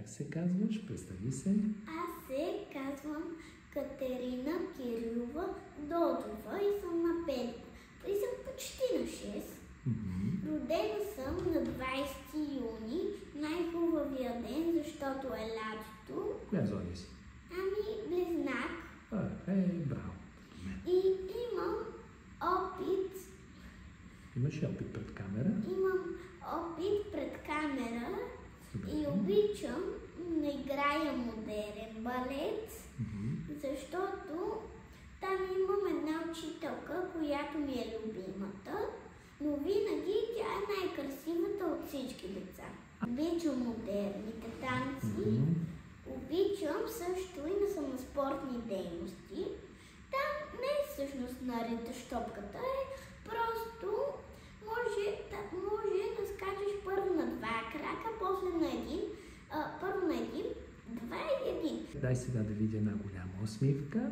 Как се казваш? Представи се. Аз се казвам Катерина Кирилова Додова и съм на 5. И съм почти на 6. Родена съм на 20 юни, най-хубавия ден, защото е лятото. Коя зодия си? Ами, близнак. Браво. И имам опит. Имаш ли опит пред камера? Имам опит пред камера и обичам да играя модерен балет, защото там имам една учителка, която ми е любимата, но винаги тя е най-красивата от всички деца. Обичам модерните танци, обичам също и на самоспортни дейности. Там не е всъщност на ретощопката, просто може да скачаш първо на 2 крака, после на един, първо на един, 2 и 1. Дай сега да видя една голяма усмивка.